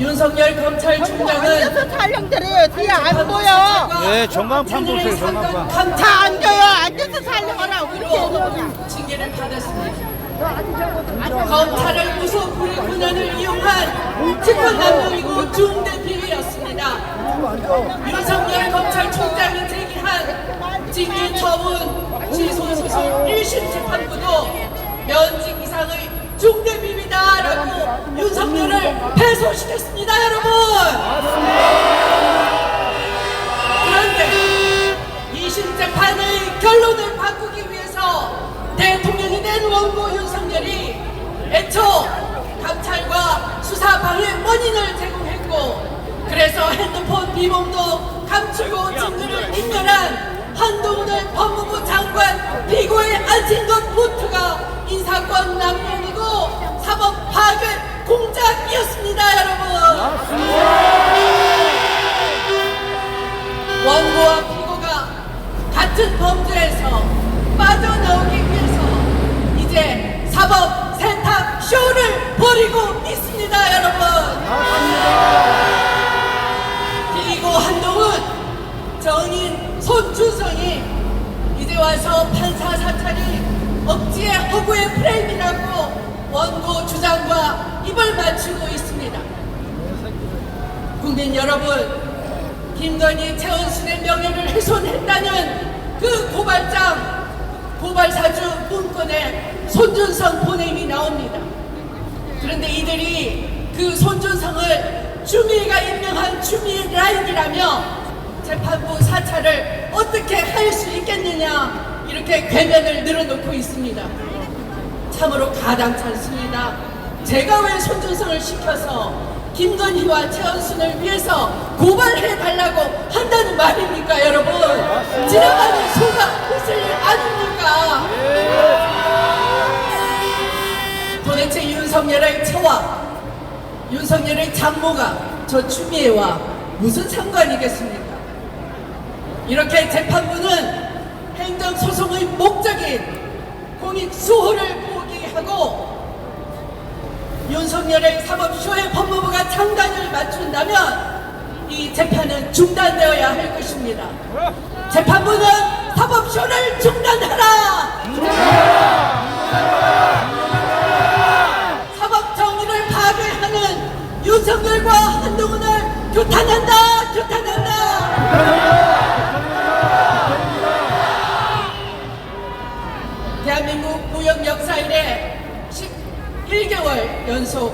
윤석열 검찰총장은 앉아서 촬영들해요. 뒤에 안 보여. 네, 전광판 보세요, 전광판. 다 앉아요. 앉아서 촬영하라고. 로 징계를 받았습니다. 검찰을 무속 불kun현을 이용한 직권남용이고 중대 비리였습니다. 윤석열 검찰총장이 제기한 징계 처분 취소 소송 1심 재판부도 면직 이상의 중대 비리다라고 윤석열을 패소시켰습니다, 여러분. 그런데 2심 재판의 결론을 바꾸기 위해서 대통령이 된 원고 윤석열이 애초 감찰과 수사 방해 원인을 제공했고, 그래서 핸드폰 비번도 감추고 증거를 인멸한 한동훈의 법무부 장관 비고에 앉힌 것부터가 인사권 남용이고 사법 파괴 공작이었습니다, 여러분. 원고와 피고가 같은 범죄에서 빠져나오기 위해서 이제 사법 세탁 쇼를 벌이고 있습니다, 여러분. 피고 한동훈, 정인 손준성이 이제 와서 판사 사찰이 억지의 허구의 프레임이라고 원고 주장과 입을 맞추고 있습니다. 국민 여러분, 김건희, 최은순의 명예를 훼손했다는 그 고발사주 문건에 손준성 본행이 나옵니다. 그런데 이들이 그 손준성을 추미애가 임명한 추미애 라인이라며 재판부 사찰을 어떻게 할 수 있겠느냐, 이렇게 궤변을 늘어놓고 있습니다. 참으로 가당치 않습니다. 제가 왜 손준성을 시켜서 김건희와 최은순을 위해서 고발해달라고 한다는 말입니까, 여러분? 지나가는 소가 있을 일 아닙니까? 도대체 윤석열의 처와 윤석열의 장모가 저 추미애와 무슨 상관이겠습니까? 이렇게 재판부는 행정소송의 목적인 공익수호를 포기하고 윤석열의 사법쇼에 법무부가 장단을 맞춘다면 이 재판은 중단되어야 할 것입니다. 재판부는 사법쇼를 중단하라! 사법정의를 파괴하는 윤석열과 한동훈을 규탄한다! 규탄한다! 대한민국 무역 역사 이래 11개월 연속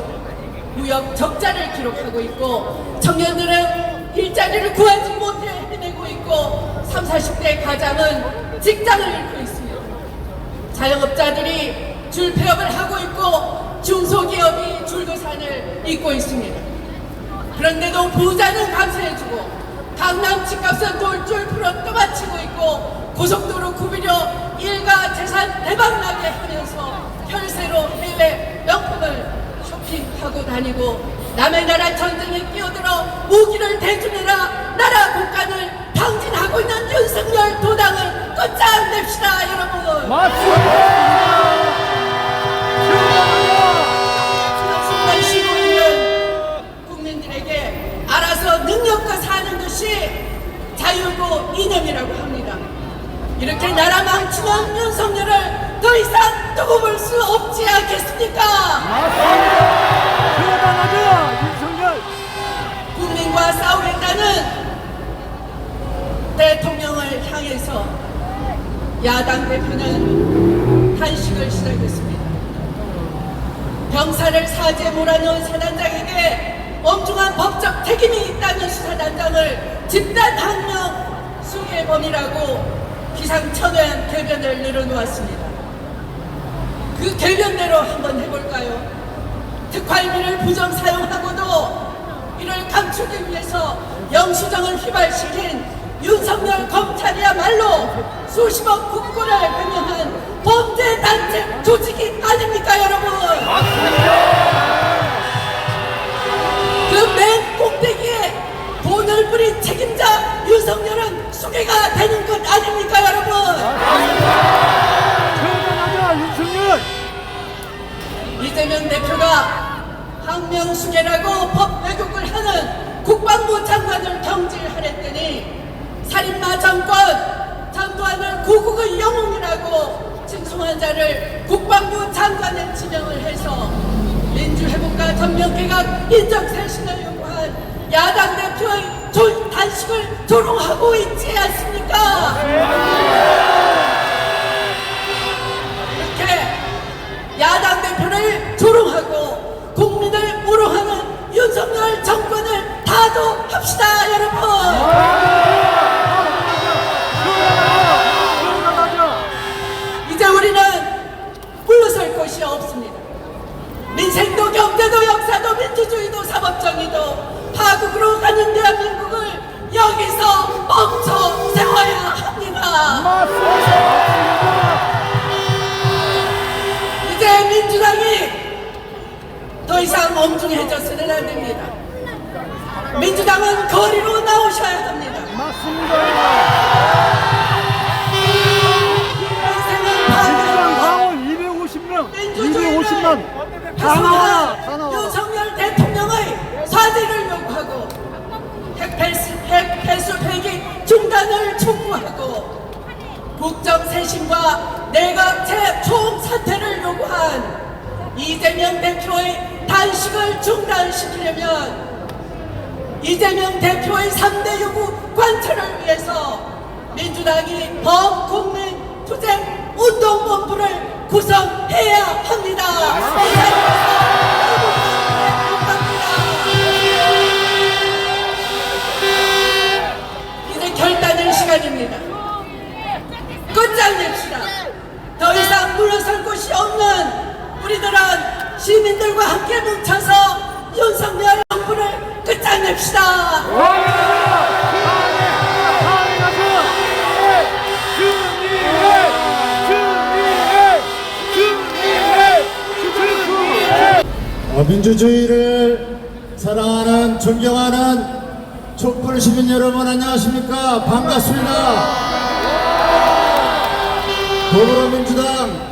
무역 적자를 기록하고 있고, 청년들은 일자리를 구하지 못해 헤매고 있고, 30, 40대 가장은 직장을 잃고 있습니다. 자영업자들이 줄폐업을 하고 있고, 중소기업이 줄도산을 잇고 있습니다. 그런데도 부자는 감세해주고, 강남 집값은 돌줄 풀어 떠받치고 있고, 고속도로 구비료 일가 재산 대박나게 하면서 혈세로 해외 명품을 쇼핑하고 다니고, 남의 나라 전쟁에 끼어들어 무기를 대주느라 나라 국간을 방진하고 있는 윤석열 도당을 끝장냅시다, 여러분. 맞습니다. 숨만 쉬고 있는 국민들에게 알아서 능력과 사는 것이 자유고 이념이라고 합니다. 이렇게 나라 망치는 윤석열을 더 이상 두고 볼 수 없지 않겠습니까? 맞습니다. 그러다가죠, 윤석열. 국민과 싸우겠다는 대통령을 향해서 야당 대표는 단식을 시작했습니다. 병사를 사지에 몰아넣은 사단장에게 엄중한 법적 책임이 있다는 수사단장을 집단항명 수괴범이라고 기상천외한 궤변을 늘어놓았습니다. 그 궤변대로 한번 해볼까요? 특활비를 부정 사용하고도 이를 감추기 위해서 영수증을 휘발시킨 윤석열 검찰이야말로 수십억 국고를 변명한 범죄단체 조직이 아닙니까, 여러분? 그 맨 꼭대기에 돈을 뿌린 책임자 윤석열은 수괴가 되는 것 아닙니까, 여러분? 그러다가죠, 윤석열. 이재명 대표가 박명수계라고 법 왜곡을 하는 국방부 장관을 경질하랬더니 살인마 정권 전두환을 고국의 영웅이라고 칭송한 자를 국방부 장관에 지명을 해서 민주회복과 전면개각 인적쇄신을 요구한 야당 대표의 단식을 조롱하고 있지 않습니까? 이렇게 야당 대표를 조롱하고 국민을 우롱하는 윤석열 정권을 타도합시다, 여러분. 이제 우리는 물러설 곳이 없습니다. 민생도 경제도 역사도 민주주의도 사법정의도 파국으로 가는 대한민국을 여기서 멈춰 세워야 합니다. 이제 민주당이 더 이상 엉뚱해져서는 안 됩니다. 민주당은 거리로 나오셔야 합니다. 민주당 당원 250명 다 나와라. 윤석열 대통령의 사죄를 요구하고 핵 폐수 폐기 중단을 촉구하고 국정쇄신과 내각 재총 사퇴를 요구한 이재명 대표의 단식을 중단시키려면 이재명 대표의 3대 요구 관철을 위해서 민주당이 범국민 투쟁 운동본부를 구성해야 합니다. 이 자리에서 이제 결단의 시간입니다. 끝장냅시다. 더 이상 물러설 곳이 없는 우리들은 시민들과 함께 뭉쳐서 윤석열 정부를 끝장냅시다. 민주주의를 사랑하는 존경하는 촛불 시민 여러분, 안녕하십니까? 반갑습니다. 더불어민주당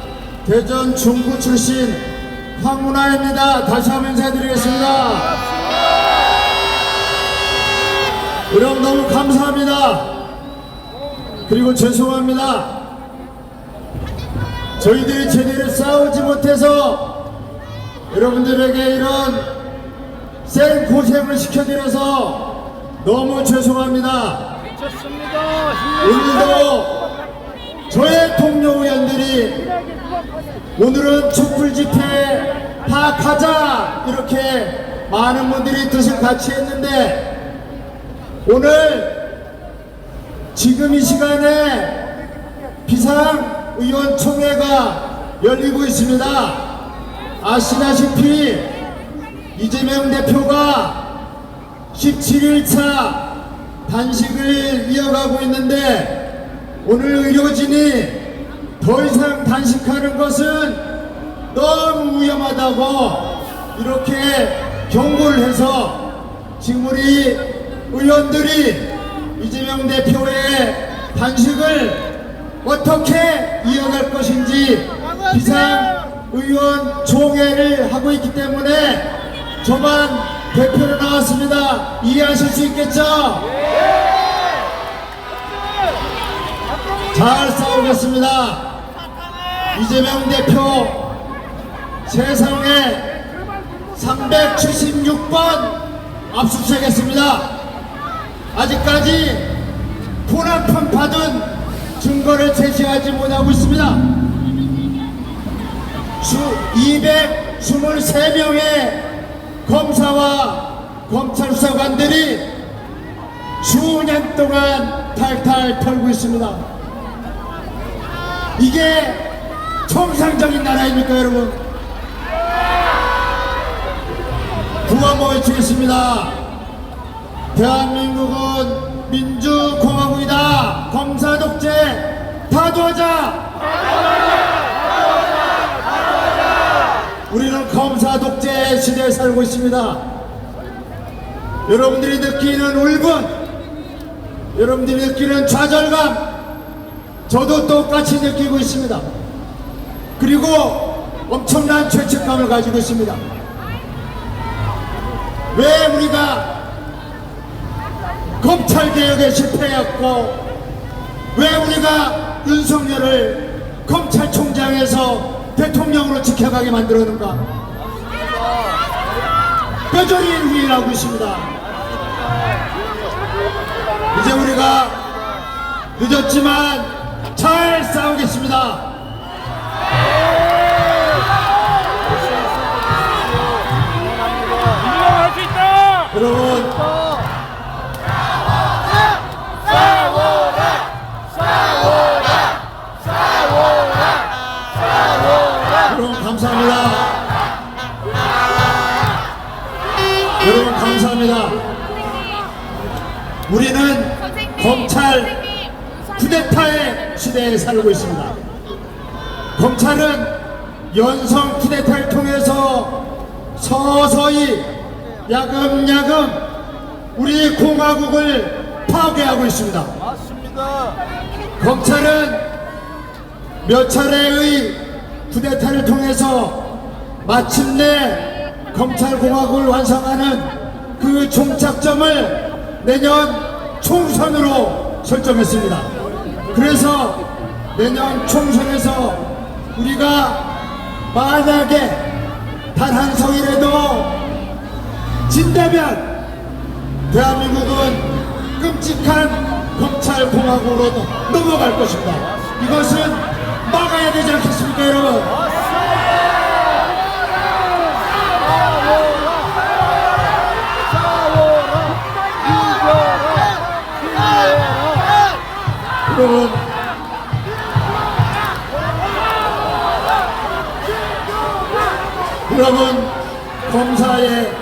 대전 중구 출신 황문화입니다. 다시 한번 인사드리겠습니다. 여러분 너무 감사합니다. 그리고 죄송합니다. 저희들이 제대로 싸우지 못해서 여러분들에게 이런 센 고생을 시켜드려서 너무 죄송합니다. 오늘도 저의 동료 의원들이 오늘은 촛불 집회 다 가자 이렇게 많은 분들이 뜻을 같이 했는데 오늘 지금 이 시간에 비상의원총회가 열리고 있습니다. 아시다시피 이재명 대표가 17일차 단식을 이어가고 있는데 오늘 의료진이 더 이상 단식하는 것은 너무 위험하다고 이렇게 경고를 해서 지금 우리 의원들이 이재명 대표의 단식을 어떻게 이어갈 것인지 비상의원 총회를 하고 있기 때문에 저만 대표로 나왔습니다. 이해하실 수 있겠죠? 잘 싸우겠습니다. 이재명 대표 세상에 376번 압수수색했습니다. 아직까지 포납품 받은 증거를 제시하지 못하고 있습니다. 223명의 검사와 검찰 수사관들이 수년 동안 탈탈 털고 있습니다. 이게 정상적인 나라입니까, 여러분? 구호 한번 외치겠습니다. 대한민국은 민주공화국이다. 검사 독재 타도하자. 우리는 검사 독재 시대에 살고 있습니다. 여러분들이 느끼는 울분, 여러분들이 느끼는 좌절감, 저도 똑같이 느끼고 있습니다. 그리고 엄청난 죄책감을 가지고 있습니다. 왜 우리가 검찰개혁에 실패했고 왜 우리가 윤석열을 검찰총장에서 대통령으로 지켜가게 만들었는가? 뼈저리 후일하고 있습니다. 이제 우리가 늦었지만 잘 싸우겠습니다. 할 수 있다. 여러분, 여러분 감사합니다. 여러분 감사합니다. 우리는 검찰 쿠데타의 시대에 살고 있습니다. 검찰은 연성 쿠데타를 통해서 서서히 야금야금 우리 공화국을 파괴하고 있습니다. 맞습니다. 검찰은 몇 차례의 쿠데타를 통해서 마침내 검찰공화국을 완성하는 그 종착점을 내년 총선으로 설정했습니다. 그래서 내년 총선에서 우리가 만약에 단 한 성이라도 진다면 대한민국은 끔찍한 검찰공화국으로 넘어갈 것입니다. 이것은 막아야 되지 않겠습니까, 여러분? 여러분, 여러분, 검사의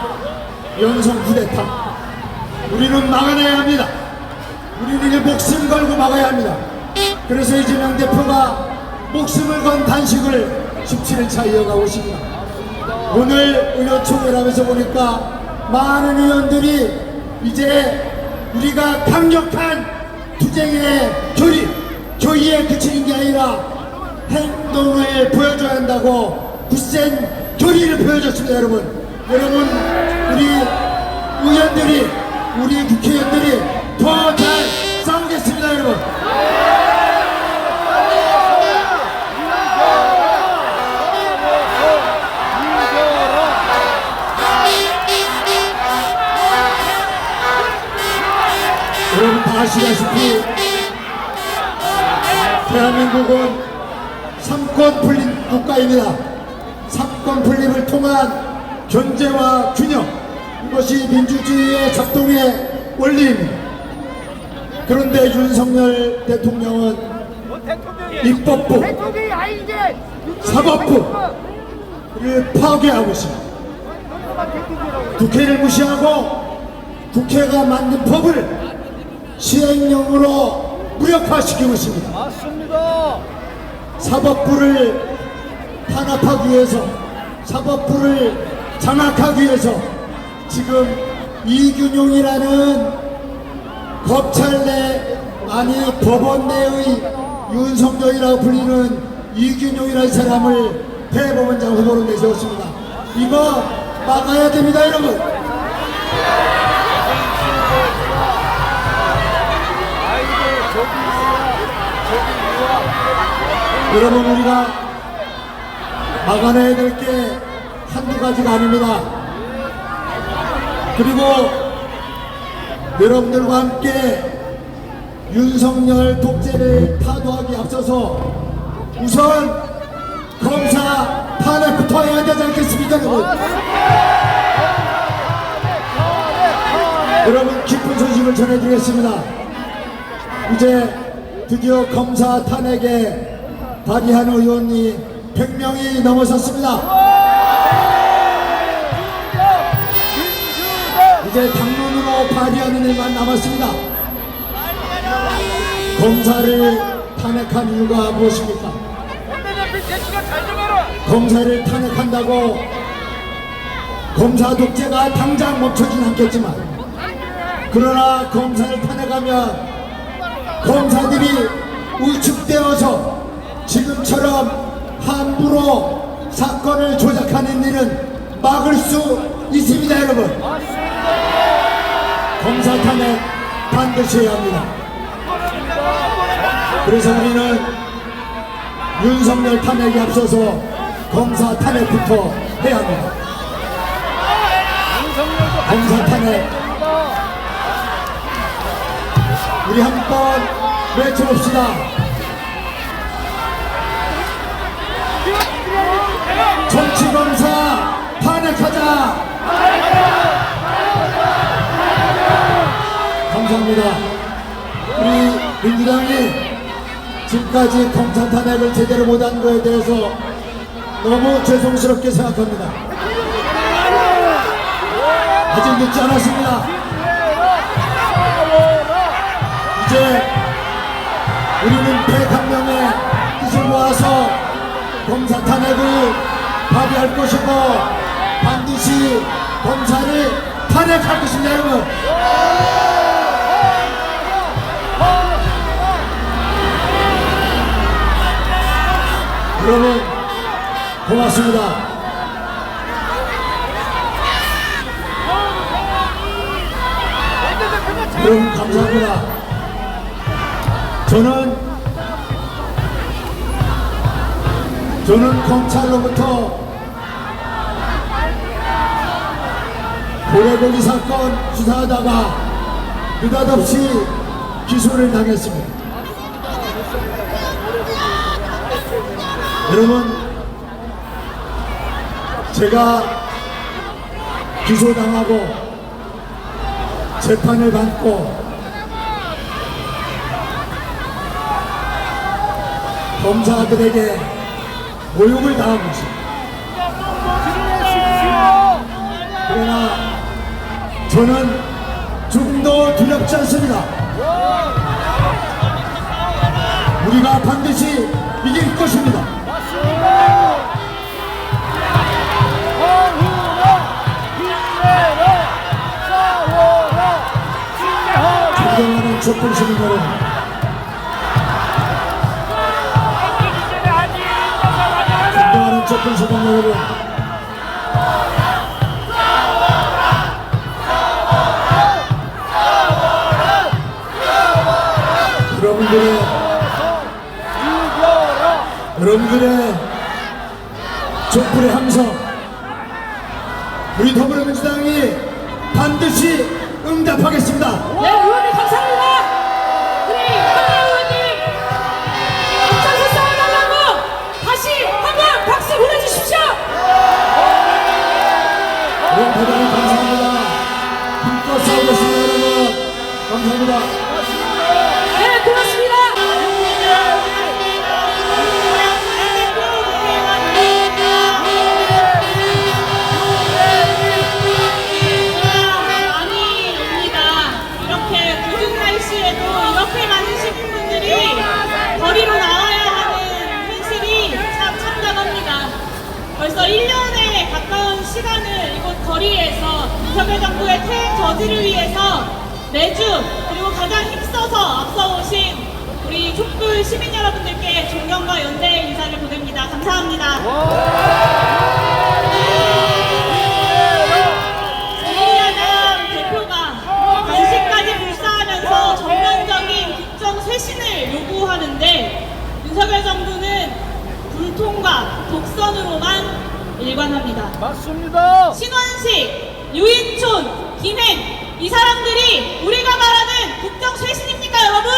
연성 쿠데타 우리는 막아내야 합니다. 우리는 이 목숨 걸고 막아야 합니다. 그래서 이재명 대표가 목숨을 건 단식을 17일차 이어가고 있습니다. 오늘 의원총회를 하면서 보니까 많은 의원들이 이제 우리가 강력한 투쟁의 교의에 그치는 게 아니라 행동을 보여줘야 한다고 굳센 교리를 보여줬습니다. 여러분, 우리 의원들이, 우리 국회의원들이 더 잘 싸우겠습니다. 여러분. 여러분 다 아시다시피 대한민국은 삼권 분립 국가입니다. 삼권 분립을 통한 견제와 균형, 이것이 민주주의의 작동의 원리입니다. 그런데 윤석열 대통령은 입법부, 사법부를 파괴하고 있습니다. 국회를 무시하고 국회가 만든 법을 시행령으로 무력화시키고 있습니다. 맞습니다. 사법부를 탄압하기 위해서, 사법부를 장악하기 위해서 지금 이균용이라는 검찰 내, 아니 법원 내의 윤석열이라고 불리는 이균용이라는 사람을 대법원장 후보로 내세웠습니다. 이거 막아야 됩니다, 여러분. 여러분, 우리가 막아내야 될 게 한두 가지가 아닙니다. 그리고 여러분들과 함께 윤석열 독재를 타도하기 앞서서 우선 검사 탄핵부터 해야 되지 않겠습니까, 여러분? 여러분, 기쁜 소식을 전해드리겠습니다. 이제 드디어 검사 탄핵에 발의한 의원이 100명이 넘어섰습니다. 이제 당론으로 발의하는 일만 남았습니다. 검사를 탄핵한 이유가 무엇입니까? 검사를 탄핵한다고 검사 독재가 당장 멈춰진 않겠지만, 그러나 검사를 탄핵하면 검사들이 우측되어서 지금처럼 함부로 사건을 조작하는 일은 막을 수 있습니다, 여러분. 검사 탄핵 반드시 해야 합니다. 그래서 우리는 윤석열 탄핵에 앞서서 검사 탄핵부터 해야 합니다. 검사 탄핵 우리 한번 외쳐봅시다. 정치검사 탄핵하자. 감사합니다. 우리 민주당이 지금까지 검사 탄핵을 제대로 못한 것에 대해서 너무 죄송스럽게 생각합니다. 아직 늦지 않았습니다. 이제 우리는 101명의 뜻을 모아서 검사 탄핵을 발의할 것이고 반드시 검사를 탄핵할 것입니다, 여러분. 여러분 고맙습니다. 여러분 감사합니다. 저는 검찰로부터 고래고기 사건 수사하다가 느닷없이 기소를 당했습니다. 여러분, 제가 기소당하고 재판을 받고 검사들에게 모욕을 당한 것입니다. 그러나 저는 조금도 두렵지 않습니다. 우리가 반드시 이길 것입니다. 존경하는 촛불 시민 여러분, 존경하는 촛불 시민 여러분, 여러분들의 촛불의 함성, 우리 더불어민주당이 반드시 응답하겠습니다. 네, 의원님 감사합니다. 우리 황교안 의원님 검찰 수사해달라고 다시 한번 박수 보내주십시오. 여러분 대단히 감사합니다. 힘껏 싸우겠습니다, 여러분. 감사합니다. 네, 고맙습니다. 이렇게 많은 시민분들이 거리로 나와야 하는 현실이 참 참담합니다. 벌써 1년에 가까운 시간을 이곳 거리에서 윤석열 정부의 퇴행 저지를 위해서 매주 그리고 가장 힘써서 앞서오신 우리 촛불 시민 여러분들께 존경과 연대의 인사를 보냅니다. 감사합니다. 이낙연 대표가 단식까지 불사하면서 전면적인 국정 쇄신을 요구하는데 윤석열 정부는 불통과 독선으로만 일관합니다. 맞습니다. 신원식, 유인촌, 김행 이 사람들이 우리가 말하는 국정 쇄신입니까, 여러분?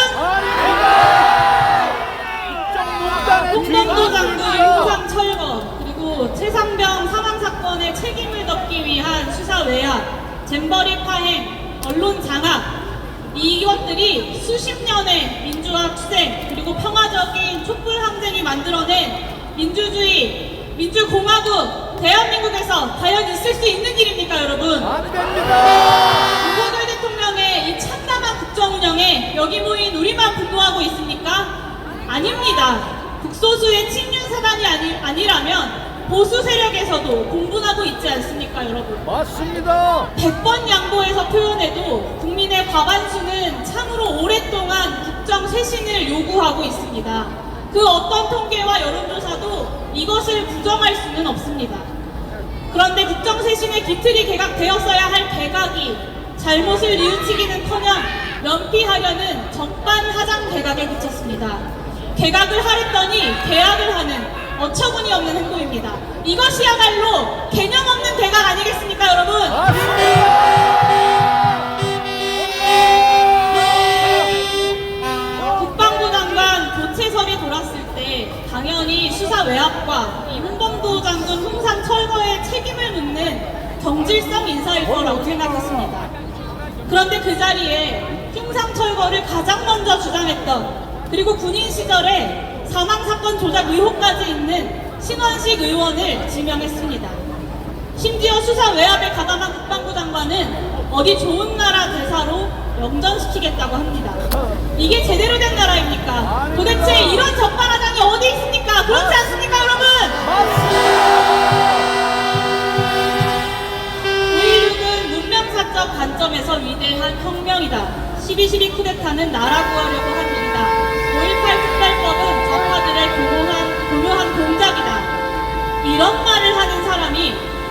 홍범도 장군 영상 철거 그리고 최상병 사망 사건의 책임을 덮기 위한 수사 외압, 잼버리 파행, 언론 장악 이것들이 수십 년의 민주화 투쟁 그리고 평화적인 촛불 항쟁이 만들어낸 민주주의, 민주공화국 대한민국에서 과연 있을 수 있는 일입니까, 여러분? 안 됩니다. 윤석열 대통령의 이 참담한 국정 운영에 여기 모인 우리만 분노하고 있습니까? 아닙니다. 국소수의 친윤 사단이 아니라면 보수 세력에서도 공분하고 있지 않습니까, 여러분? 맞습니다. 100번 양보해서 표현해도 국민의 과반수는 참으로 오랫동안 국정 쇄신을 요구하고 있습니다. 그 어떤 통계와 여론조사도 이것을 부정할 수는 없습니다. 그런데 국정쇄신의 기틀이 개각되었어야 할 개각이 잘못을 뉘우치기는커녕 면피하려는 적반하장 개각에 그쳤습니다. 개각을 하랬더니 개혁을 하는 어처구니 없는 행동입니다. 이것이야말로 개념 없는 개각 아니겠습니까, 여러분? 국방부 장관 교체설이 돌았을 때 당연히 수사 외압과 이 홍범도 장군 흉상 철거에 책임을 묻는 경질성 인사일 거라고 생각했습니다. 그런데 그 자리에 흉상 철거를 가장 먼저 주장했던, 그리고 군인 시절에 사망사건 조작 의혹까지 있는 신원식 의원을 지명했습니다. 심지어 수사 외압에 가담한 국방부 장관은 어디 좋은 나라 대사로 영전시키겠다고 합니다. 이게 제대로 된 나라입니까? 도대체 이런 적반하장이 어디 있습니까? 그렇지 않습니까, 여러분? 5.16은 문명사적 관점에서 위대한 혁명이다. 12.12 쿠데타는 나라 구하려고 한 일이다. 5.18 특별법은 좌파들의 교묘한 공작이다. 이런 말을 하는 사람이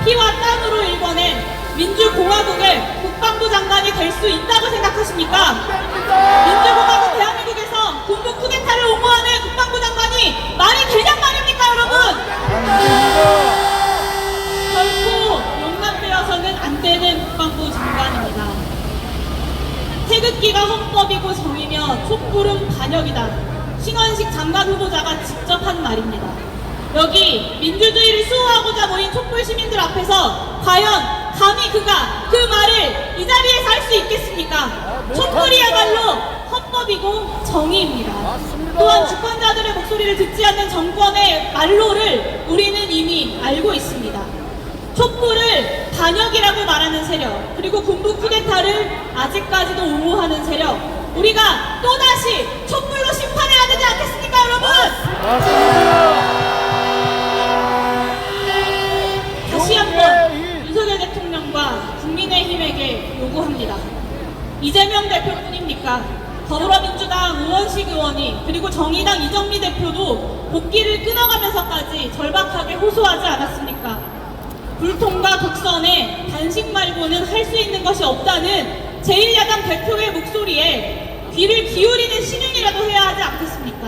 피와 땀으로 일궈낸 민주공화국의 국방부 장관이 될 수 있다고 생각하십니까? 민주공화국 대한민국에서 군부 쿠데타를 옹호하는 국방부 장관이 말이 되냔 말입니까, 여러분? 결코 용납되어서는 안 되는 국방부 장관입니다. 태극기가 헌법이고 정이며 촛불은 반역이다. 신원식 장관 후보자가 직접 한 말입니다. 여기 민주주의를 수호하고자 모인 촛불 시민들 앞에서 과연 감히 그가 그 말을 이 자리에서 할 수 있겠습니까? 촛불이야말로 헌법이고 정의입니다. 또한 주권자들의 목소리를 듣지 않는 정권의 말로를 우리는 이미 알고 있습니다. 촛불을 반역이라고 말하는 세력, 그리고 군부 쿠데타를 아직까지도 옹호하는 세력, 우리가 또다시 촛불로 심판해야 되지 않겠습니까, 여러분? 다시 한번 윤석열 대통령과 국민의힘에게 요구합니다. 이재명 대표뿐입니까? 더불어민주당 우원식 의원이, 그리고 정의당 이정미 대표도 복귀를 끊어가면서까지 절박하게 호소하지 않았습니까? 불통과 독선에 단식 말고는 할 수 있는 것이 없다는 제1야당 대표의 목소리에 귀를 기울이는 신용이라도 해야 하지 않겠습니까?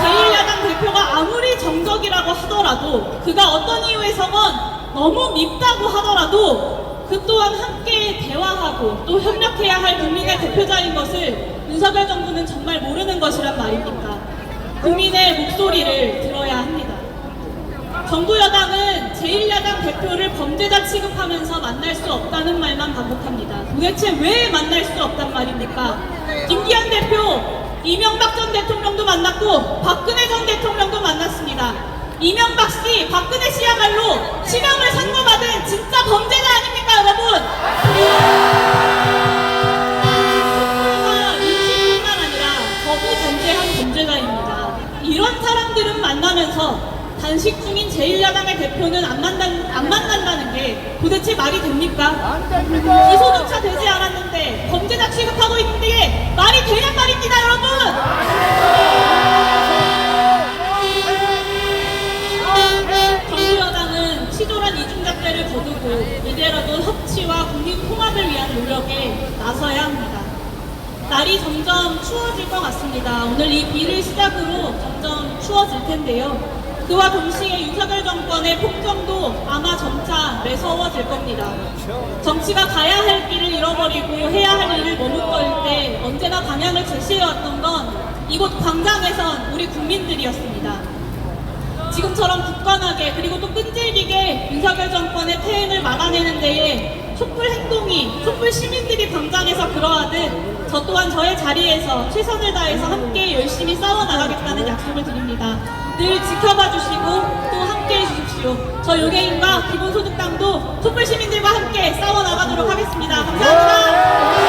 제1야당 대표가 아무리 정적이라고 하더라도, 그가 어떤 이유에서건 너무 밉다고 하더라도 그 또한 함께 대화하고 또 협력해야 할 국민의 대표자인 것을 윤석열 정부는 정말 모르는 것이란 말입니까? 국민의 목소리를 들어야 합니다. 정부 여당은 제1야당 대표를 범죄자 취급하면서 만날 수 없다는 말만 반복합니다. 도대체 왜 만날 수 없단 말입니까? 김기현 대표, 이명박 전 대통령도 만났고 박근혜 전 대통령도 만났습니다. 이명박 씨, 박근혜 씨야말로 실형을 선고받은 진짜 범죄자 아닙니까, 여러분? 인식뿐만 아니라 거부단죄한 범죄자입니다. 이런 사람들은 만나면서 단식 중인 제1야당의 대표는 안 만난다는 게 도대체 말이 됩니까? 기소조차 되지 않았는데 범죄자 취급하고 있는 게 말이 되냔 말입니다, 여러분! 정부 여당은 치졸한 이중잣대를 거두고 이대로도 협치와 국민 통합을 위한 노력에 나서야 합니다. 날이 점점 추워질 것 같습니다. 오늘 이 비를 시작으로 점점 추워질 텐데요. 그와 동시에 윤석열 정권의 폭정도 아마 점차 매서워질 겁니다. 정치가 가야 할 길을 잃어버리고 해야 할 일을 머뭇거릴 때 언제나 방향을 제시해왔던 건 이곳 광장에선 우리 국민들이었습니다. 지금처럼 굳건하게, 그리고 또 끈질기게 윤석열 정권의 퇴행을 막아내는 데에 촛불 행동이, 촛불 시민들이 광장에서 그러하듯 저 또한 저의 자리에서 최선을 다해서 함께 열심히 싸워나가겠다는 약속을 드립니다. 늘 지켜봐 주시고 또 함께 해주십시오. 저 요괴인과 기본소득당도 촛불 시민들과 함께 싸워나가도록 하겠습니다. 감사합니다.